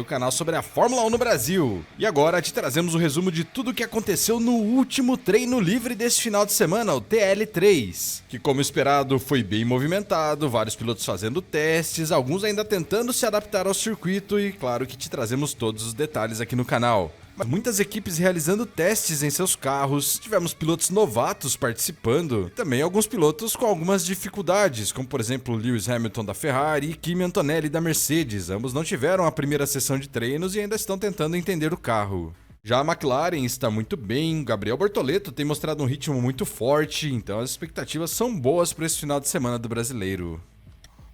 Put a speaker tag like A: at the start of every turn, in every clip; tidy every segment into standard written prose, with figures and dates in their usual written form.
A: O canal sobre a Fórmula 1 no Brasil. E agora te trazemos o resumo de tudo o que aconteceu no último treino livre desse final de semana, o TL3, que, como esperado, foi bem movimentado, vários pilotos fazendo testes, alguns ainda tentando se adaptar ao circuito e, claro, que te trazemos todos os detalhes aqui no canal. Muitas equipes realizando testes em seus carros, tivemos pilotos novatos participando, e também alguns pilotos com algumas dificuldades, como por exemplo Lewis Hamilton da Ferrari e Kimi Antonelli da Mercedes. Ambos não tiveram a primeira sessão de treinos e ainda estão tentando entender o carro. Já a McLaren está muito bem, Gabriel Bortoleto tem mostrado um ritmo muito forte, então as expectativas são boas para esse final de semana do brasileiro.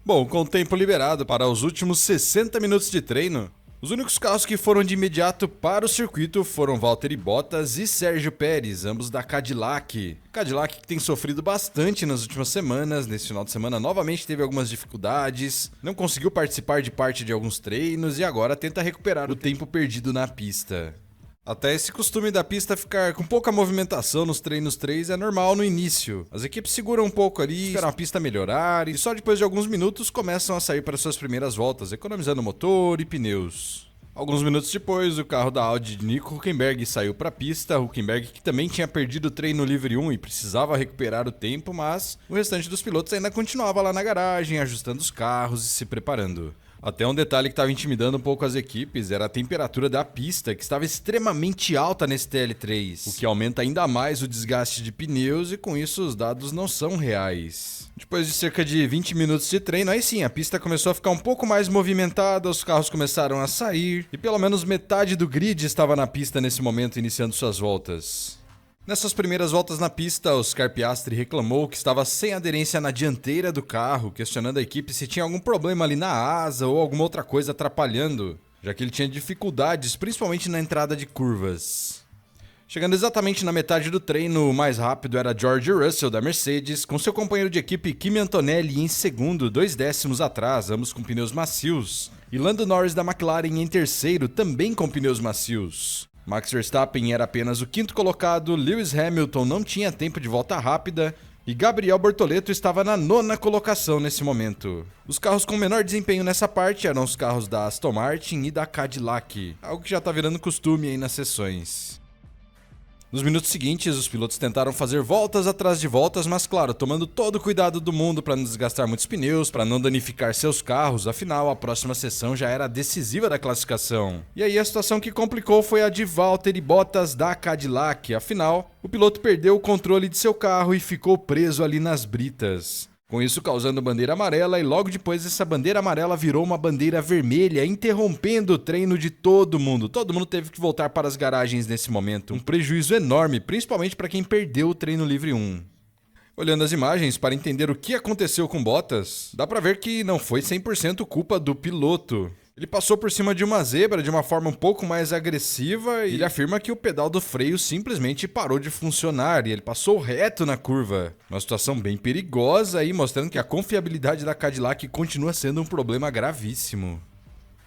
A: Bom, com o tempo liberado para os últimos 60 minutos de treino, os únicos carros que foram de imediato para o circuito foram Valtteri Bottas e Sérgio Pérez, ambos da Cadillac. Cadillac que tem sofrido bastante nas últimas semanas, nesse final de semana novamente teve algumas dificuldades, não conseguiu participar de parte de alguns treinos e agora tenta recuperar o tempo perdido na pista. Até esse costume da pista ficar com pouca movimentação nos treinos 3 é normal no início. As equipes seguram um pouco ali, esperam a pista melhorar e só depois de alguns minutos começam a sair para suas primeiras voltas, economizando motor e pneus. Alguns minutos depois, o carro da Audi de Nico Hülkenberg saiu para a pista, Hülkenberg que também tinha perdido o treino livre 1 e precisava recuperar o tempo, mas o restante dos pilotos ainda continuava lá na garagem, ajustando os carros e se preparando. Até um detalhe que estava intimidando um pouco as equipes era a temperatura da pista, que estava extremamente alta nesse TL3, o que aumenta ainda mais o desgaste de pneus e com isso os dados não são reais. Depois de cerca de 20 minutos de treino, aí sim, a pista começou a ficar um pouco mais movimentada, os carros começaram a sair e pelo menos metade do grid estava na pista nesse momento iniciando suas voltas. Nessas primeiras voltas na pista, Oscar Piastri reclamou que estava sem aderência na dianteira do carro, questionando a equipe se tinha algum problema ali na asa ou alguma outra coisa atrapalhando, já que ele tinha dificuldades, principalmente na entrada de curvas. Chegando exatamente na metade do treino, o mais rápido era George Russell da Mercedes, com seu companheiro de equipe Kimi Antonelli em segundo, 2 décimos atrás, ambos com pneus macios, e Lando Norris da McLaren em terceiro, também com pneus macios. Max Verstappen era apenas o quinto colocado, Lewis Hamilton não tinha tempo de volta rápida e Gabriel Bortoleto estava na 9ª colocação nesse momento. Os carros com menor desempenho nessa parte eram os carros da Aston Martin e da Cadillac, algo que já está virando costume aí nas sessões. Nos minutos seguintes, os pilotos tentaram fazer voltas atrás de voltas, mas claro, tomando todo o cuidado do mundo para não desgastar muitos pneus, para não danificar seus carros, afinal, a próxima sessão já era decisiva da classificação. E aí a situação que complicou foi a de Valtteri Bottas da Cadillac, afinal, o piloto perdeu o controle de seu carro e ficou preso ali nas britas. Com isso causando bandeira amarela e logo depois essa bandeira amarela virou uma bandeira vermelha, interrompendo o treino de todo mundo. Todo mundo teve que voltar para as garagens nesse momento. Um prejuízo enorme, principalmente para quem perdeu o treino livre 1. Olhando as imagens para entender o que aconteceu com Bottas, dá para ver que não foi 100% culpa do piloto. Ele passou por cima de uma zebra de uma forma um pouco mais agressiva e ele afirma que o pedal do freio simplesmente parou de funcionar e ele passou reto na curva. Uma situação bem perigosa aí, mostrando que a confiabilidade da Cadillac continua sendo um problema gravíssimo.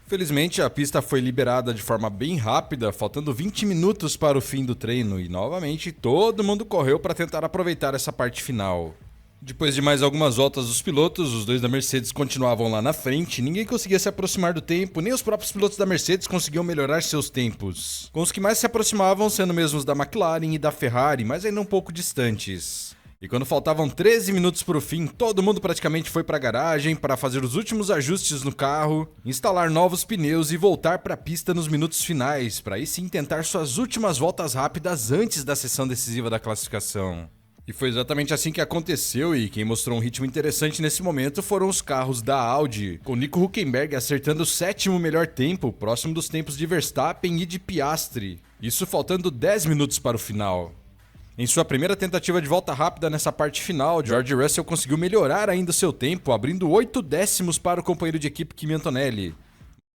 A: Felizmente, a pista foi liberada de forma bem rápida, faltando 20 minutos para o fim do treino e novamente todo mundo correu para tentar aproveitar essa parte final. Depois de mais algumas voltas dos pilotos, os dois da Mercedes continuavam lá na frente, ninguém conseguia se aproximar do tempo, nem os próprios pilotos da Mercedes conseguiam melhorar seus tempos. Com os que mais se aproximavam sendo mesmo os da McLaren e da Ferrari, mas ainda um pouco distantes. E quando faltavam 13 minutos para o fim, todo mundo praticamente foi para a garagem para fazer os últimos ajustes no carro, instalar novos pneus e voltar para a pista nos minutos finais, para aí sim tentar suas últimas voltas rápidas antes da sessão decisiva da classificação. E foi exatamente assim que aconteceu e quem mostrou um ritmo interessante nesse momento foram os carros da Audi, com Nico Hülkenberg acertando o 7º melhor tempo, próximo dos tempos de Verstappen e de Piastri. Isso faltando 10 minutos para o final. Em sua primeira tentativa de volta rápida nessa parte final, George Russell conseguiu melhorar ainda o seu tempo, abrindo 8 décimos para o companheiro de equipe Kimi Antonelli.